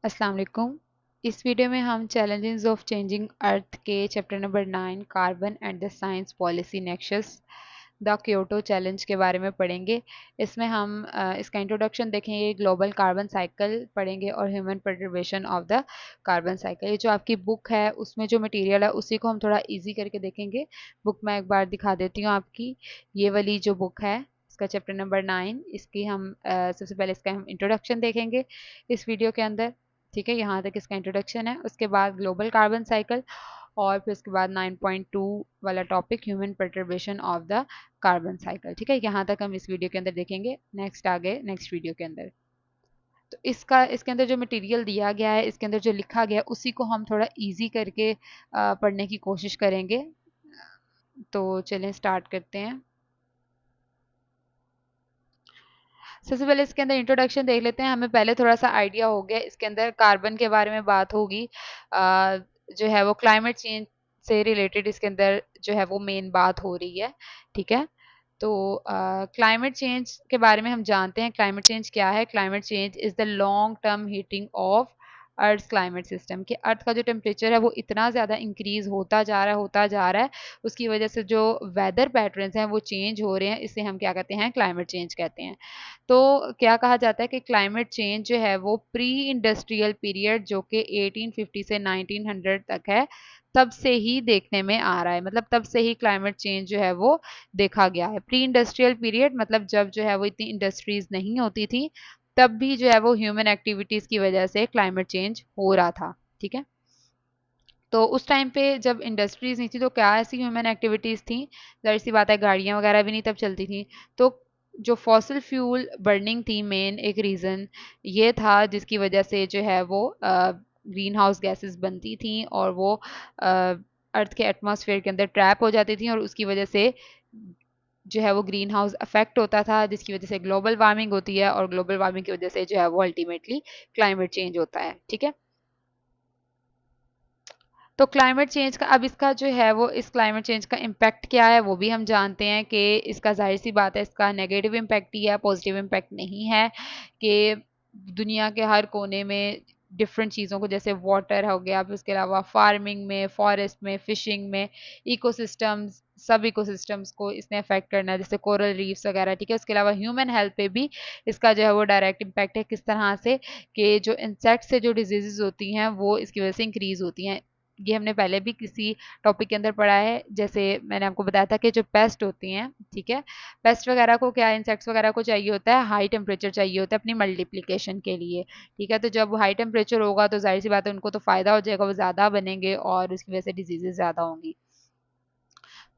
अस्सलाम वालेकुम। इस वीडियो में हम चैलेंजेस ऑफ चेंजिंग अर्थ के chapter number 9 carbon and the science policy nexus the Kyoto challenge के बारे में पढ़ेंगे। इसमें हम इसका इंट्रोडक्शन देखेंगे, ग्लोबल कार्बन साइकिल पढ़ेंगे और human preservation of the carbon cycle. ये जो आपकी बुक है उसमें जो मटेरियल है उसी को हम थोड़ा इजी करके देखेंगे। बुक मैं एक बार दिखा देती हूँ आपकी। ये वाली जो बुक है इसका चैप्टर नंबर 9, इसकी हम सबसे पहले इसका हम इंट्रोडक्शन देखेंगे इस वीडियो के अंदर। ठीक है, यहाँ तक इसका इंट्रोडक्शन है। उसके बाद ग्लोबल कार्बन साइकिल और फिर उसके बाद 9.2 वाला topic human perturbation of the carbon cycle. ठीक है, यहाँ तक हम इस वीडियो के अंदर देखेंगे। नेक्स्ट आगे नेक्स्ट वीडियो के अंदर तो इसका इसके अंदर जो मटेरियल दिया गया है, इसके अंदर जो लिखा गया है उसी को हम थोड़ा इजी करके पढ़ने की कोशिश करेंगे। तो चलें स्टार्ट करते हैं। सबसे पहले इसके अंदर इंट्रोडक्शन देख लेते हैं। हमें पहले थोड़ा सा आइडिया हो गया, इसके अंदर कार्बन के बारे में बात होगी। जो है वो क्लाइमेट चेंज से रिलेटेड इसके अंदर जो है वो मेन बात हो रही है। ठीक है, तो क्लाइमेट चेंज के बारे में हम जानते हैं। क्लाइमेट चेंज क्या है? Climate change is the long term heating of earth climate system. कि अर्थ का जो टेम्परेचर है वो इतना ज़्यादा इंक्रीज होता जा रहा है, उसकी वजह से जो वेदर पैटर्न्स हैं वो चेंज हो रहे हैं। इसे हम क्या कहते हैं? क्लाइमेट चेंज कहते हैं। तो क्या कहा जाता है कि क्लाइमेट चेंज जो है वो प्री इंडस्ट्रियल पीरियड जो कि 1850 से 1900 तक है, तब से ही देखने में आ रहा है। मतलब तब से ही क्लाइमेट चेंज जो है वो देखा गया है। प्री इंडस्ट्रियल पीरियड मतलब जब जो है वो इतनी इंडस्ट्रीज नहीं होती थी, तब भी जो है वो ह्यूमन एक्टिविटीज की वजह से क्लाइमेट चेंज हो रहा था। ठीक है, तो उस टाइम पे जब इंडस्ट्रीज नहीं थी तो क्या ऐसी ह्यूमन एक्टिविटीज़ थी? जाहिर सी बात है, गाड़ियाँ वगैरह भी नहीं तब चलती थी। तो जो फॉसिल फ्यूल बर्निंग थी, मेन एक रीज़न ये था जिसकी वजह से जो है वो ग्रीन हाउस गैसेस बनती थी और वो अर्थ के एटमॉस्फेयर के अंदर ट्रैप हो जाती थी और उसकी वजह से जो है वो ग्रीन हाउस अफेक्ट होता था, जिसकी वजह से ग्लोबल वार्मिंग होती है और ग्लोबल वार्मिंग की वजह से जो है वो अल्टीमेटली क्लाइमेट चेंज होता है। ठीक है, तो क्लाइमेट चेंज का अब इसका जो है वो इस क्लाइमेट चेंज का इम्पैक्ट क्या है वो भी हम जानते हैं कि इसका जाहिर सी बात है इसका नेगेटिव इम्पैक्ट ही है, पॉजिटिव इम्पैक्ट नहीं है। कि दुनिया के हर कोने में डिफरेंट चीज़ों को, जैसे वाटर हो गया, फिर उसके अलावा फार्मिंग में, फॉरेस्ट में, फिशिंग में, इकोसिस्टम्स, सब इकोसिस्टम्स को इसने अफेक्ट करना है, जैसे कोरल रीफ्स वगैरह। ठीक है, उसके अलावा ह्यूमन हेल्थ पे भी इसका जो है वो डायरेक्ट इम्पैक्ट है। किस तरह से? कि जो इंसेक्ट से जो डिजीजेज होती हैं वो इसकी वजह से इंक्रीज होती हैं। ये हमने पहले भी किसी टॉपिक के अंदर पढ़ा है। जैसे मैंने आपको बताया था कि जो पेस्ट होती हैं, ठीक है, पेस्ट वगैरह को क्या, इंसेक्ट्स वगैरह को चाहिए होता है हाई टेम्परेचर, चाहिए होता है अपनी मल्टीप्लिकेशन के लिए। ठीक है, तो जब हाई टेम्परेचर होगा तो जाहिर सी बात है उनको तो फ़ायदा हो जाएगा, वो ज़्यादा बनेंगे और उसकी वजह से डिजीजेज ज़्यादा होंगी।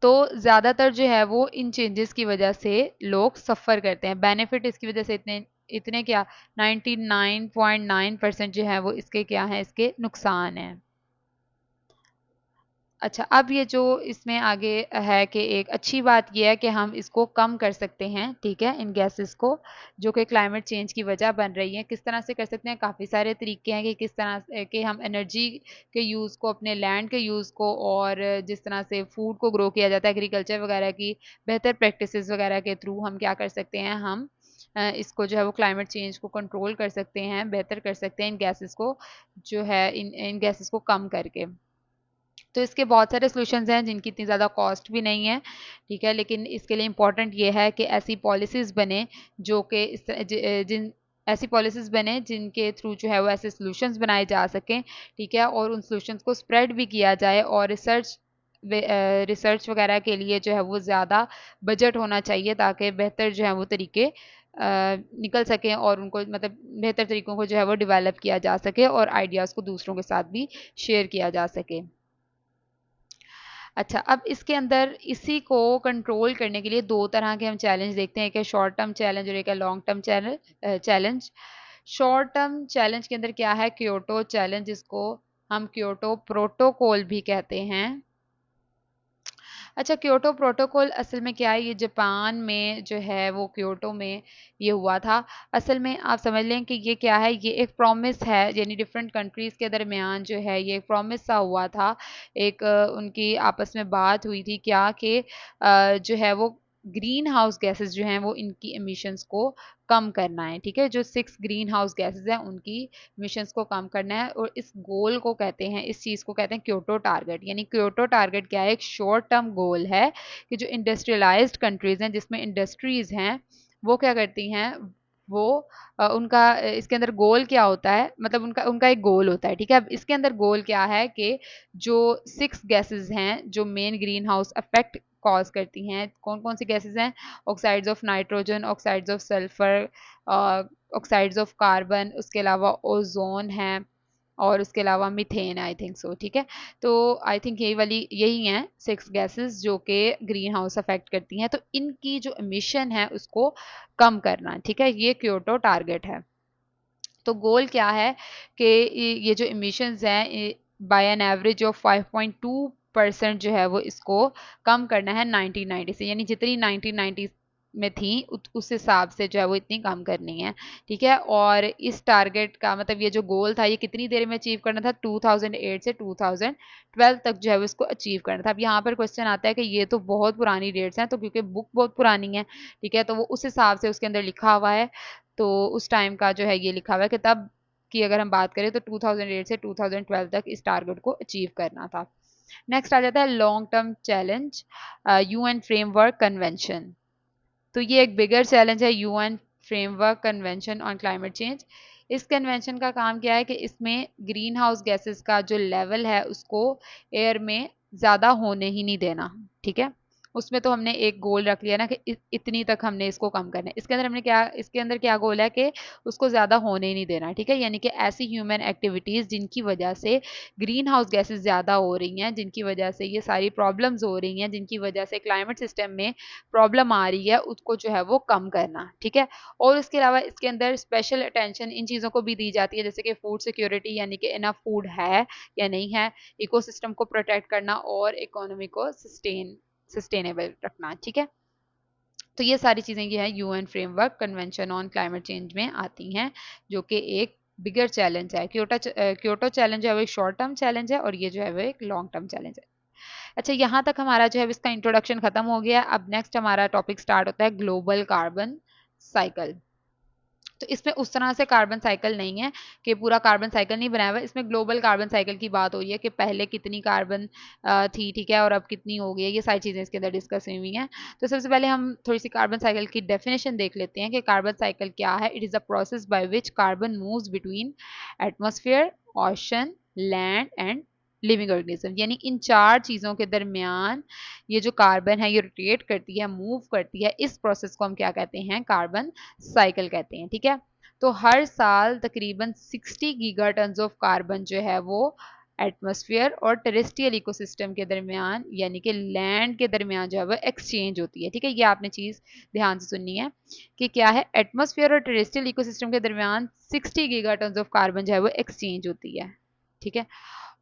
तो ज़्यादातर जो है वो इन चेंजेस की वजह से लोग सफ़र करते हैं। बेनिफिट इसकी वजह से इतने इतने क्या 99.9% जो है वो इसके क्या हैं, इसके नुकसान हैं। अच्छा, अब ये जो इसमें आगे है कि एक अच्छी बात ये है कि हम इसको कम कर सकते हैं। ठीक है, इन गैसेस को जो कि क्लाइमेट चेंज की वजह बन रही हैं। किस तरह से कर सकते हैं? काफ़ी सारे तरीके हैं कि किस तरह से कि हम एनर्जी के यूज़ को, अपने लैंड के यूज़ को और जिस तरह से फूड को ग्रो किया जाता है एग्रीकल्चर वगैरह की बेहतर प्रैक्टिसेस वगैरह के थ्रू हम क्या कर सकते हैं? हम इसको जो है वो क्लाइमेट चेंज को कंट्रोल कर सकते हैं, बेहतर कर सकते हैं इन गैसेस को जो है इन इन गैसेस को कम करके। तो इसके बहुत सारे सॉल्यूशंस हैं जिनकी इतनी ज़्यादा कॉस्ट भी नहीं है। ठीक है, लेकिन इसके लिए इम्पोर्टेंट ये है कि ऐसी पॉलिसीज़ बने जो कि जिन ऐसी पॉलिसीज़ बने जिनके थ्रू जो है वो ऐसे सॉल्यूशंस बनाए जा सकें। ठीक है, और उन सॉल्यूशंस को स्प्रेड भी किया जाए और रिसर्च वगैरह के लिए जो है वो ज़्यादा बजट होना चाहिए ताकि बेहतर जो है वो तरीके निकल सकें और उनको मतलब बेहतर तरीकों को जो है वो डेवलप किया जा सके और आइडियाज़ को दूसरों के साथ भी शेयर किया जा सके। अच्छा, अब इसके अंदर इसी को कंट्रोल करने के लिए 2 तरह के हम चैलेंज देखते हैं। एक है शॉर्ट टर्म चैलेंज और एक है long term challenge. Short term challenge के अंदर क्या है? क्योटो चैलेंज, जिसको हम क्योटो प्रोटोकॉल भी कहते हैं। अच्छा, क्योटो प्रोटोकॉल असल में क्या है? ये जापान में जो है वो क्योटो में ये हुआ था। असल में आप समझ लें कि ये क्या है, ये एक प्रॉमिस है, यानी डिफरेंट कंट्रीज़ के दरमियान जो है ये एक प्रॉमिस सा हुआ था। एक उनकी आपस में बात हुई थी क्या कि जो है वो ग्रीन हाउस गैसेस जो हैं वो इनकी एमिशंस को कम करना है, ठीक है। जो 6 ग्रीन हाउस गैसेस हैं उनकी एमिशंस को कम करना है, और इस गोल को कहते हैं, इस चीज़ को कहते हैं क्योटो टारगेट। यानी क्योटो टारगेट क्या है, एक शॉर्ट टर्म गोल है कि जो इंडस्ट्रियलाइज्ड कंट्रीज़ हैं, जिसमें इंडस्ट्रीज़ हैं, वो क्या करती हैं, वो उनका इसके अंदर गोल क्या होता है, मतलब उनका उनका एक गोल होता है, ठीक है। अब इसके अंदर गोल क्या है कि जो 6 गैसेस हैं जो main green house effect cause करती हैं, कौन कौन सी गैसेस हैं, oxides of nitrogen, oxides of sulphur, oxides of carbon, उसके अलावा ओजोन है, और उसके अलावा मीथेन, आई थिंक सो, ठीक है। तो आई थिंक यही हैं 6 गैसेस जो कि ग्रीन हाउस अफेक्ट करती हैं, तो इनकी जो एमिशन है उसको कम करना, ठीक है, ये क्योटो टारगेट है। तो गोल क्या है कि ये जो इमिशंस हैं बाय एन एवरेज ऑफ 5.2% जो है वो इसको कम करना है 1990 से, यानी जितनी 1990 में थी उस हिसाब से जो है वो इतनी कम करनी है, ठीक है। और इस टारगेट का मतलब ये जो गोल था ये कितनी देर में अचीव करना था, 2008 से 2012 तक जो है वो इसको अचीव करना था। अब यहाँ पर क्वेश्चन आता है कि ये तो बहुत पुरानी डेट्स हैं, तो क्योंकि बुक बहुत पुरानी है, ठीक है, तो वो उस हिसाब से उसके अंदर लिखा हुआ है, तो उस टाइम का जो है ये लिखा हुआ है कि तब की अगर हम बात करें तो 2008 से 2012 तक इस टारगेट को अचीव करना था। नेक्स्ट आ जाता है long term challenge, UN framework convention. तो ये एक बिगर चैलेंज है, UN framework convention on climate change. इस कन्वेंशन का काम क्या है कि इसमें ग्रीन हाउस गैसेस का जो लेवल है उसको एयर में ज़्यादा होने ही नहीं देना, ठीक है। उसमें तो हमने एक गोल रख लिया ना कि इतनी तक हमने इसको कम करना है। इसके अंदर क्या गोल है कि उसको ज़्यादा होने ही नहीं देना, ठीक है। यानी कि ऐसी ह्यूमन एक्टिविटीज़ जिनकी वजह से ग्रीन हाउस गैसेस ज़्यादा हो रही हैं, जिनकी वजह से ये सारी प्रॉब्लम्स हो रही हैं, जिनकी वजह से क्लाइमेट सिस्टम में प्रॉब्लम आ रही है, उसको जो है वो कम करना, ठीक है। और उसके अलावा इसके अंदर स्पेशल अटेंशन इन चीज़ों को भी दी जाती है, जैसे कि फूड सिक्योरिटी, यानी कि इनफ फूड है या नहीं है, इकोसिस्टम को प्रोटेक्ट करना, और इकोनॉमी को सस्टेनेबल रखना, ठीक है। तो ये सारी चीज़ें ये है UN framework convention on climate change में आती हैं, जो कि एक बिगर चैलेंज है। क्योटो चैलेंज है वो एक शॉर्ट टर्म चैलेंज है, और ये जो है वो एक लॉन्ग टर्म चैलेंज है। अच्छा, यहाँ तक हमारा जो है इसका इंट्रोडक्शन खत्म हो गया। अब नेक्स्ट हमारा टॉपिक स्टार्ट होता है ग्लोबल कार्बन साइकिल। तो इसमें उस तरह से कार्बन साइकिल नहीं है कि पूरा कार्बन साइकिल नहीं बनाया हुआ है, इसमें ग्लोबल कार्बन साइकिल की बात हो रही है कि पहले कितनी कार्बन थी, ठीक है, और अब कितनी हो गई है, ये सारी चीज़ें इसके अंदर डिस्कस हुई हैं। तो सबसे पहले हम थोड़ी सी कार्बन साइकिल की डेफिनेशन देख लेते हैं कि कार्बन साइकिल क्या है। It is a process by which carbon moves between atmosphere, ocean, land and living organism. यानी इन 4 चीज़ों के दरमियान ये जो कार्बन है ये रोटेट करती है, मूव करती है, इस प्रोसेस को हम क्या कहते हैं, कार्बन साइकिल कहते हैं, ठीक है। तो हर साल तकरीबन 60 गीगा टन्स ऑफ कार्बन जो है वो एटमॉस्फेयर और टेरेस्ट्रियल इकोसिस्टम के दरमियान, यानी कि लैंड के दरमियान जो है वो एक्सचेंज होती है, ठीक है। ये आपने चीज़ ध्यान से सुननी है कि क्या है, एटमॉस्फेयर और टेरेस्ट्रियल इकोसिस्टम के दरमियान 60 गीगा टन्स ऑफ कार्बन जो है वो एक्सचेंज होती है, ठीक है।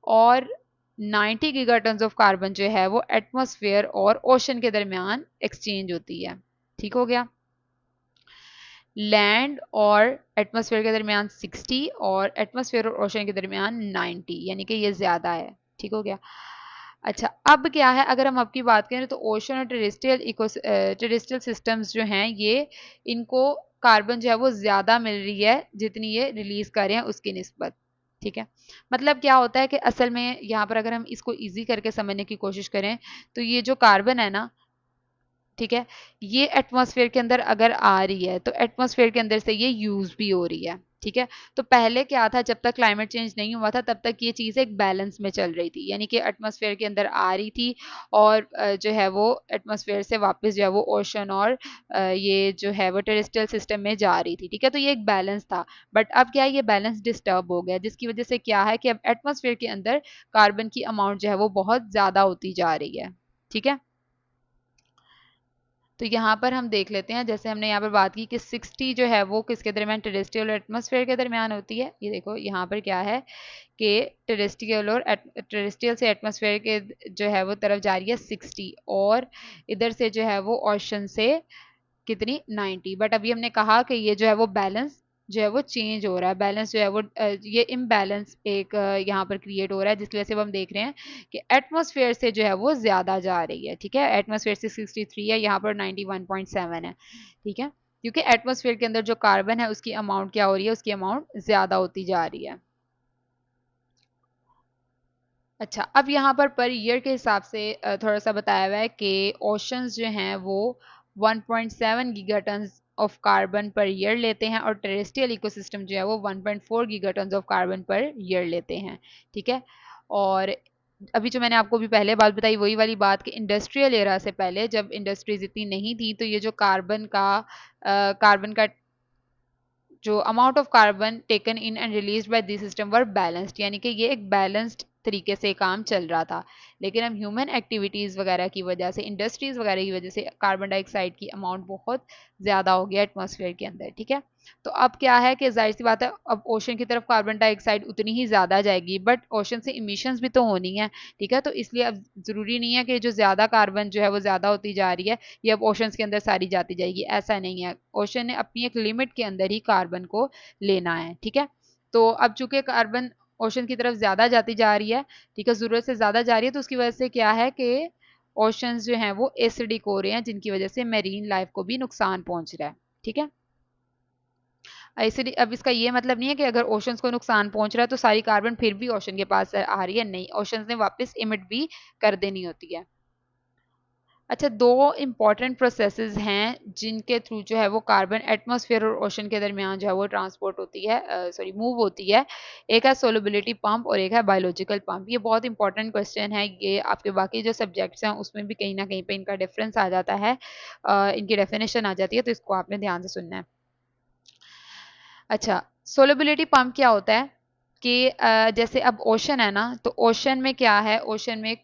और 90 गीगा टन्स ऑफ कार्बन जो है वो एटमॉस्फेयर और ओशन के दरमियान एक्सचेंज होती है, ठीक हो गया। लैंड और एटमॉस्फेयर के दरमियान 60 और एटमॉस्फेयर और ओशन के दरमियान 90, यानी कि ये ज़्यादा है, ठीक हो गया। अच्छा, अब क्या है, अगर हम अब की बात करें तो ओशन और टेरेस्ट्रियल सिस्टम्स जो हैं ये, इनको कार्बन जो है वो ज़्यादा मिल रही है जितनी ये रिलीज़ कर रहे हैं उसकी निस्बत, ठीक है। मतलब क्या होता है कि असल में यहाँ पर अगर हम इसको ईजी करके समझने की कोशिश करें तो ये जो कार्बन है ना, ठीक है, ये एटमॉस्फेयर के अंदर अगर आ रही है तो एटमॉस्फेयर के अंदर से ये यूज भी हो रही है, ठीक है। तो पहले क्या था, जब तक क्लाइमेट चेंज नहीं हुआ था तब तक ये चीज़ एक बैलेंस में चल रही थी, यानी कि एटमॉस्फेयर के अंदर आ रही थी और जो है वो एटमॉस्फेयर से वापस जो है वो ओशन और ये जो है वो टेरेस्ट्रियल सिस्टम में जा रही थी, ठीक है। तो ये एक बैलेंस था, बट अब क्या है, ये बैलेंस डिस्टर्ब हो गया, जिसकी वजह से क्या है कि अब एटमॉस्फेयर के अंदर कार्बन की अमाउंट जो है वो बहुत ज़्यादा होती जा रही है, ठीक है। तो यहाँ पर हम देख लेते हैं, जैसे हमने यहाँ पर बात की कि 60 जो है वो किसके दरमियान, टेरेस्ट्रियल और एटमॉस्फेयर के दरमियान होती है। ये देखो यहाँ पर क्या है कि टेरेस्ट्रियल से एटमॉस्फेयर के जो है वो तरफ जा रही है 60, और इधर से जो है वो ओशन से कितनी, 90। बट अभी हमने कहा कि ये जो है वो बैलेंस जो है वो चेंज हो रहा है, बैलेंस जो है वो ये इम्बैलेंस एक यहाँ पर क्रिएट हो रहा है, जिसकी वजह से अब हम देख रहे हैं कि एटमॉस्फेयर से जो है वो ज़्यादा जा रही है। ठीक है, एटमॉस्फेयर से 63 है, यहाँ पर 91.7 है। ठीक है, क्योंकि एटमॉस्फेयर के अंदर जो कार्बन है उसकी अमाउंट क्या हो रही है, उसकी अमाउंट ज़्यादा होती जा रही है। अच्छा, अब यहाँ पर ईयर के हिसाब से थोड़ा सा बताया हुआ है कि ओशंस जो हैं वो 1.7 gigaton of carbon per year लेते हैं, और टेरेस्ट्रियल इकोसिस्टम जो है वो 1.4 gigaton of carbon per year लेते हैं। ठीक है, और अभी जो मैंने आपको भी पहले बात बताई वही वाली बात कि इंडस्ट्रियल एरा से पहले जब इंडस्ट्रीज इतनी नहीं थी, तो ये जो कार्बन का जो amount of carbon taken in and release by this system were balanced, यानी कि ये एक बैलेंस्ड तरीके से काम चल रहा था। लेकिन अब ह्यूमन एक्टिविटीज़ वगैरह की वजह से, इंडस्ट्रीज वगैरह की वजह से कार्बन डाइऑक्साइड की अमाउंट बहुत ज़्यादा हो गया एटमॉस्फेयर के अंदर। ठीक है, तो अब क्या है कि जाहिर सी बात है अब ओशन की तरफ कार्बन डाइऑक्साइड उतनी ही ज़्यादा जाएगी, बट ओशन से इमिशंस भी तो होनी है। ठीक है, तो इसलिए अब ज़रूरी नहीं है कि जो ज़्यादा कार्बन जो है वो ज़्यादा होती जा रही है ये अब ओशंस के अंदर सारी जाती जाएगी, ऐसा नहीं है। ओशन ने अपनी एक लिमिट के अंदर ही कार्बन को लेना है। ठीक है, तो अब चूंकि कार्बन ओशन की तरफ ज़्यादा जाती जा रही है, ठीक है, ज़रूरत से ज़्यादा जा रही है, तो उसकी वजह से क्या है कि ओशंस जो हैं वो एसिडिक हो रहे हैं, जिनकी वजह से मेरीन लाइफ को भी नुकसान पहुंच रहा है। ठीक है, एसिडिक, अब इसका ये मतलब नहीं है कि अगर ओशंस को नुकसान पहुंच रहा है तो सारी कार्बन फिर भी ओशन के पास आ रही है, नहीं, ओशंस ने वापस इमिट भी कर देनी होती है। अच्छा, दो इंपॉर्टेंट प्रोसेसेस हैं जिनके थ्रू जो है वो कार्बन एटमॉस्फेयर और ओशन के दरमियान जो है वो ट्रांसपोर्ट होती है, सॉरी मूव होती है। एक है सोलबिलिटी पंप और एक है बायोलॉजिकल पंप। ये बहुत इंपॉर्टेंट क्वेश्चन है, ये आपके बाकी जो सब्जेक्ट्स हैं उसमें भी कहीं ना कहीं पे इनका डिफरेंस आ जाता है, इनकी डेफिनेशन आ जाती है, तो इसको आपने ध्यान से सुनना है। अच्छा, सोलबिलिटी पंप क्या होता है कि जैसे अब ओशन है ना, तो ओशन में क्या है, ओशन में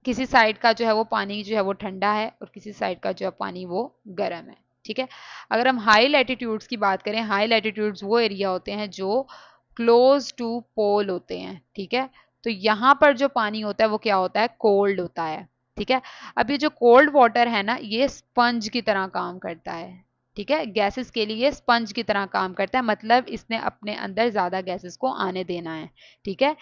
किसी साइड का जो है वो पानी जो है वो ठंडा है और किसी साइड का जो है पानी वो गर्म है। ठीक है, अगर हम हाई लैटिट्यूड्स की बात करें, हाई लैटिट्यूड्स वो एरिया होते हैं जो क्लोज टू पोल होते हैं। ठीक है, तो यहाँ पर जो पानी होता है वो क्या होता है, कोल्ड होता है। ठीक है, अब ये जो कोल्ड वाटर है ना, ये स्पंज की तरह काम करता है। ठीक है, गैसेस के लिए स्पंज की तरह काम करता है, मतलब इसने अपने अंदर ज्यादा गैसेस को आने देना है। ठीक है,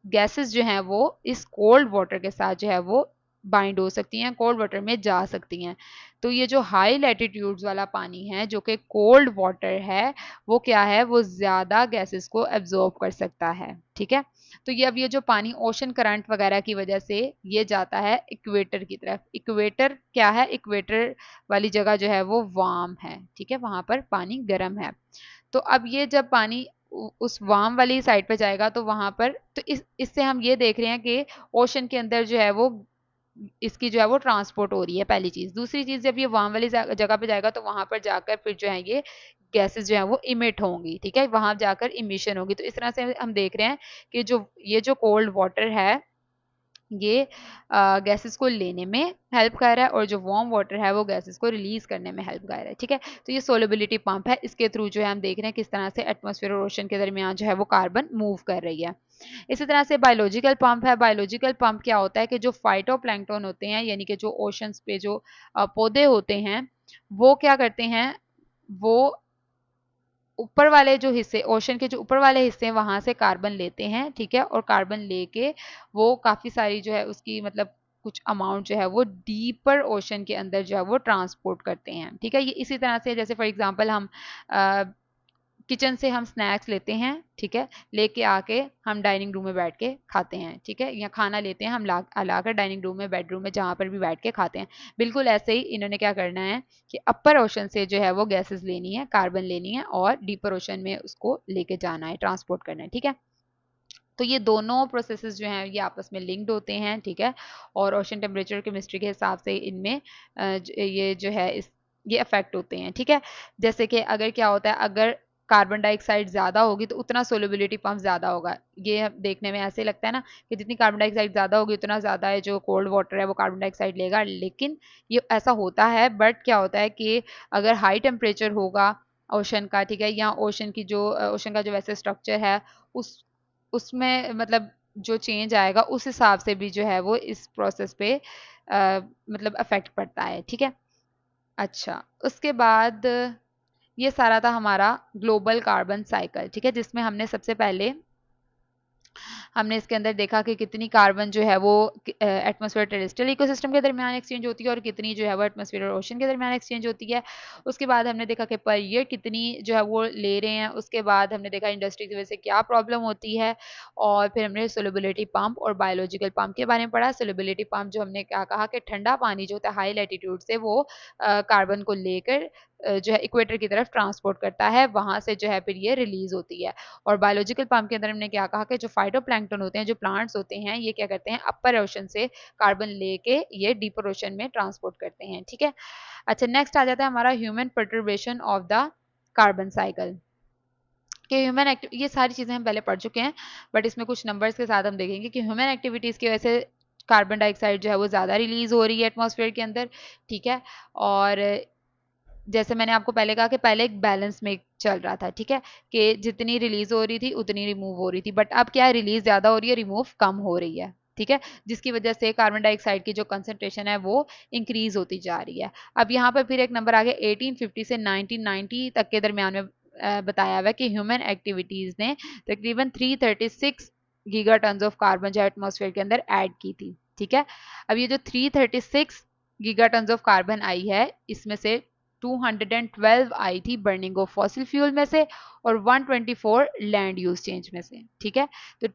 गैसेस जो हैं वो इस कोल्ड वाटर के साथ जो है वो बाइंड हो सकती हैं, कोल्ड वाटर में जा सकती हैं। तो ये जो हाई लैटिट्यूड्स वाला पानी है जो कि कोल्ड वाटर है, वो क्या है, वो ज़्यादा गैसेस को एब्जॉर्ब कर सकता है। ठीक है, तो ये अब ये जो पानी ओशन करंट वगैरह की वजह से ये जाता है इक्वेटर की तरफ। इक्वेटर क्या है, इक्वेटर वाली जगह जो है वो वार्म है। ठीक है, वहां पर पानी गर्म है। तो अब ये जब पानी उस वार्म वाली साइड पे जाएगा तो वहां पर, तो इससे हम ये देख रहे हैं कि ओशन के अंदर जो है वो इसकी जो है वो ट्रांसपोर्ट हो रही है, पहली चीज। दूसरी चीज, जब ये वार्म वाली जगह पे जाएगा तो वहां पर जाकर फिर जो है ये गैसेस जो है वो इमिट होंगी। ठीक है, वहां जाकर इमिशन होगी। तो इस तरह से हम देख रहे हैं कि जो ये जो कोल्ड वाटर है ये गैसेस को लेने में हेल्प कर रहा है, और जो वार्म वाटर है वो गैसेस को रिलीज करने में हेल्प कर रहा है। ठीक है, तो ये सोलेबिलिटी पंप है, इसके थ्रू जो है हम देख रहे हैं किस तरह से एटमॉस्फेयर और ओशन के दरमियान जो है वो कार्बन मूव कर रही है। इसी तरह से बायोलॉजिकल पंप है। बायोलॉजिकल पंप क्या होता है कि जो फाइटोप्लैंक्टन होते हैं, यानी कि जो ओशंस पे जो पौधे होते हैं, वो क्या करते हैं, वो ऊपर वाले जो हिस्से, ओशन के जो ऊपर वाले हिस्से हैं वहां से कार्बन लेते हैं। ठीक है, और कार्बन लेके वो काफी सारी जो है उसकी मतलब कुछ अमाउंट जो है वो डीपर ओशन के अंदर जो है वो ट्रांसपोर्ट करते हैं। ठीक है, ये इसी तरह से जैसे फॉर एग्जांपल हम किचन से हम स्नैक्स लेते हैं, ठीक है, लेके आके हम डाइनिंग रूम में बैठ के खाते हैं। ठीक है, या खाना लेते हैं हम लाकर डाइनिंग रूम में, बेडरूम में, जहाँ पर भी बैठ के खाते हैं। बिल्कुल ऐसे ही इन्होंने क्या करना है कि अपर ओशन से जो है वो गैसेस लेनी है, कार्बन लेनी है, और डीपर ओशन में उसको लेके जाना है, ट्रांसपोर्ट करना है। ठीक है, तो ये दोनों प्रोसेसेस जो हैं ये आपस में लिंक्ड होते हैं। ठीक है, और ओशन टेम्परेचर केमिस्ट्री के हिसाब से इनमें ये जो है इस ये अफेक्ट होते हैं। ठीक है, जैसे कि अगर क्या होता है, अगर कार्बन डाइऑक्साइड ज्यादा होगी तो उतना सोलबिलिटी पंप ज्यादा होगा। ये देखने में ऐसे लगता है ना कि जितनी कार्बन डाइऑक्साइड ज्यादा होगी उतना ज्यादा है जो कोल्ड वाटर है वो कार्बन डाइऑक्साइड लेगा, लेकिन ये ऐसा होता है, बट क्या होता है कि अगर हाई टेम्परेचर होगा ओशन का, ठीक है, या ओशन की जो ओशन का जो वैसे स्ट्रक्चर है उस उसमें मतलब जो चेंज आएगा उस हिसाब से भी जो है वो इस प्रोसेस पे मतलब अफेक्ट पड़ता है। ठीक है, अच्छा, उसके बाद ये सारा था हमारा ग्लोबल कार्बन साइकिल, ठीक है, जिसमें हमने सबसे पहले हमने इसके अंदर देखा कि कितनी कार्बन जो है वो एटमॉस्फेयर टेरेस्ट्रियल इकोसिस्टम के दरमियान एक्सचेंज होती है और कितनी जो है वो एटमॉस्फेयर और ओशन के दरमियान एक्सचेंज होती है। उसके बाद हमने देखा कि पर ईयर कितनी जो है वो ले रहे हैं। उसके बाद हमने देखा इंडस्ट्री की वजह से क्या प्रॉब्लम होती है, और फिर हमने सोलबिलिटी पंप और बायोलॉजिकल पंप के बारे में पढ़ा। सोलबिलिटी पंप जो हमने क्या कहा कि ठंडा पानी जो होता है हाई लैटिट्यूड से वो कार्बन को लेकर जो है इक्वेटर की तरफ ट्रांसपोर्ट करता है, वहां से जो है फिर ये रिलीज होती है। और बायोलॉजिकल पंप के अंदर हमने क्या कहा कि जो फाइटोप्लैंक्टन होते हैं, जो प्लांट्स होते हैं, ये क्या करते हैं अपर ओशन से कार्बन लेके ये डीपर ओशन में ट्रांसपोर्ट करते हैं, ठीक है। अच्छा, नेक्स्ट आ जाता है हमारा human perturbation of the carbon cycle कि ह्यूमन एक्टिव, ये सारी चीजें हम पहले पढ़ चुके हैं, बट इसमें कुछ नंबर्स के साथ हम देखेंगे कि ह्यूमन एक्टिविटीज की वजह से कार्बन डाइऑक्साइड जो है वो ज़्यादा रिलीज हो रही है एटमॉस्फेयर के अंदर, ठीक है। और जैसे मैंने आपको पहले कहा कि पहले एक बैलेंस में चल रहा था, ठीक है, कि जितनी रिलीज हो रही थी उतनी रिमूव हो रही थी, बट अब क्या है, रिलीज ज्यादा हो रही है, रिमूव कम हो रही है, ठीक है, जिसकी वजह से कार्बन डाइऑक्साइड की जो कंसंट्रेशन है वो इंक्रीज होती जा रही है। अब यहाँ पर फिर एक नंबर आ गया 1850 से 1990 तक के दरमियान में बताया हुआ है कि ह्यूमन एक्टिविटीज ने तकरीबन 336 गीगा टन ऑफ कार्बन जो एटमॉस्फेयर के अंदर ऐड की थी, ठीक है। अब ये जो 336 गीगा टन ऑफ कार्बन आई है, इसमें से 212 आई थी बर्निंग ऑफ फॉसिल फ्यूल में से और 124 लैंड यूज चेंज में से, ठीक है। तो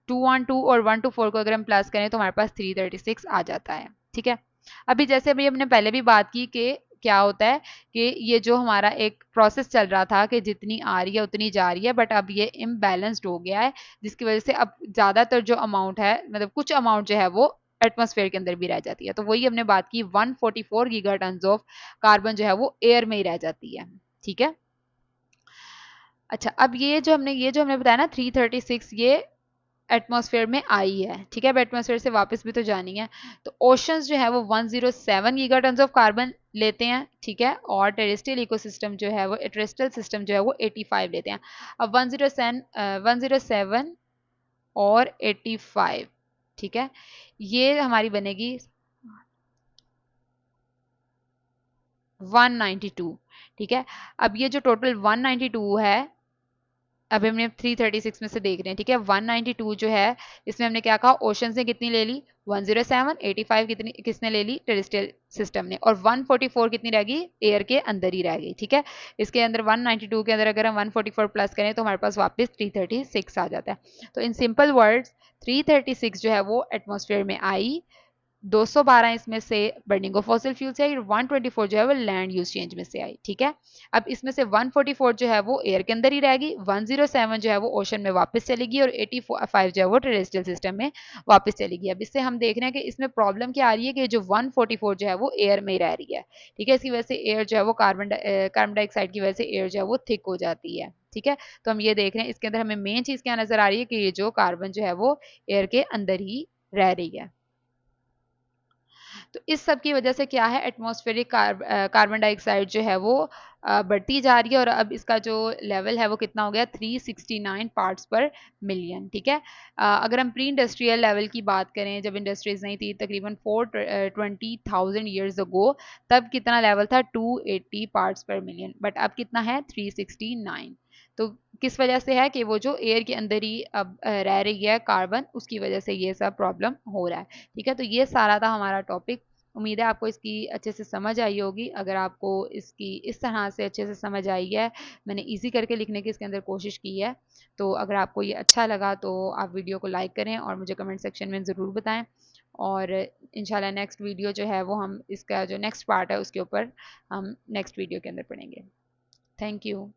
212 और 124 को अगर हम प्लस करें तो हमारे पास 336 आ जाता है, ठीक है। अभी जैसे अभी हमने पहले भी बात की कि क्या होता है कि ये जो हमारा एक प्रोसेस चल रहा था कि जितनी आ रही है उतनी जा रही है, बट अब ये इम्बैलेंस्ड हो गया है, जिसकी वजह से अब ज़्यादातर जो अमाउंट है, मतलब कुछ अमाउंट जो है वो एटमॉस्फेयर के अंदर भी रह जाती है। तो वही हमने बात की 144 गीगा टन ऑफ कार्बन जो है वो एयर में ही रह जाती है, ठीक है। अच्छा, अब ये जो हमने बताया ना 336, ये एटमॉस्फेयर में आई है, ठीक है। अब एटमॉस्फेयर से वापस भी तो जानी है, तो ओशंस जो है वो 107 गीगा टन ऑफ कार्बन लेते हैं, ठीक है। और टेरेस्ट्रियल इकोसिस्टम जो है वो टेरेस्ट्रियल सिस्टम जो है वो 85 लेते हैं। अब 107 और 85, ठीक है, ये हमारी बनेगी 192, ठीक है। अब ये जो टोटल 192 है, अभी हमने 336 में से देख रहे हैं, ठीक है। 192 जो है, इसमें हमने क्या कहा, ओशन ने कितनी ले ली 107, 85 कितनी किसने ले ली टेरेस्ट्रियल सिस्टम ने, और 144 कितनी रह गई एयर के अंदर ही रह गई, ठीक है। इसके अंदर 192 के अंदर अगर हम 144 प्लस करें तो हमारे पास वापस 336 आ जाता है। तो इन सिंपल वर्ड्स 336 जो है वो एटमॉस्फेयर में आई, 212 इसमें से बर्निंग ऑफ फॉसिल फ्यूल से आई और 124 जो है वो लैंड यूज चेंज में से आई, ठीक है। अब इसमें से 144 जो है वो एयर के अंदर ही रहेगी, 107 जो है वो ओशन में वापस चलेगी और 85 जो है वो टेरेस्ट्रियल सिस्टम में वापस चलेगी। अब इससे हम देख रहे हैं कि इसमें प्रॉब्लम क्या आ रही है कि जो 144 जो है वो एयर में ही रह रही है, ठीक है। इसकी वजह से एयर जो है वो कार्बन डाइऑक्साइड की वजह से एयर जो है वो थिक हो जाती है, ठीक है। तो हम ये देख रहे हैं, इसके अंदर हमें मेन चीज क्या नजर आ रही है कि ये जो कार्बन जो है वो एयर के अंदर ही रह रही है। तो इस सब की वजह से क्या है, एटमॉस्फेरिक कार्बन डाइऑक्साइड जो है वो बढ़ती जा रही है, और अब इसका जो लेवल है वो कितना हो गया 369 पार्ट्स पर मिलियन, ठीक है। अगर हम प्री इंडस्ट्रियल लेवल की बात करें, जब इंडस्ट्रीज नहीं थी तकरीबन 420,000 ईयर्स अगो, तब कितना लेवल था 280 पार्ट्स पर मिलियन, बट अब कितना है 369। तो किस वजह से है कि वो जो एयर के अंदर ही अब रह रही है कार्बन, उसकी वजह से ये सब प्रॉब्लम हो रहा है, ठीक है। तो ये सारा था हमारा टॉपिक। उम्मीद है आपको इसकी अच्छे से समझ आई होगी। अगर आपको इसकी इस तरह से अच्छे से समझ आई है, मैंने इजी करके लिखने की इसके अंदर कोशिश की है, तो अगर आपको ये अच्छा लगा तो आप वीडियो को लाइक करें और मुझे कमेंट सेक्शन में ज़रूर बताएं। और इंशाल्लाह नेक्स्ट वीडियो जो है वो हम इसका जो नेक्स्ट पार्ट है उसके ऊपर हम नेक्स्ट वीडियो के अंदर पढ़ेंगे। Thank you.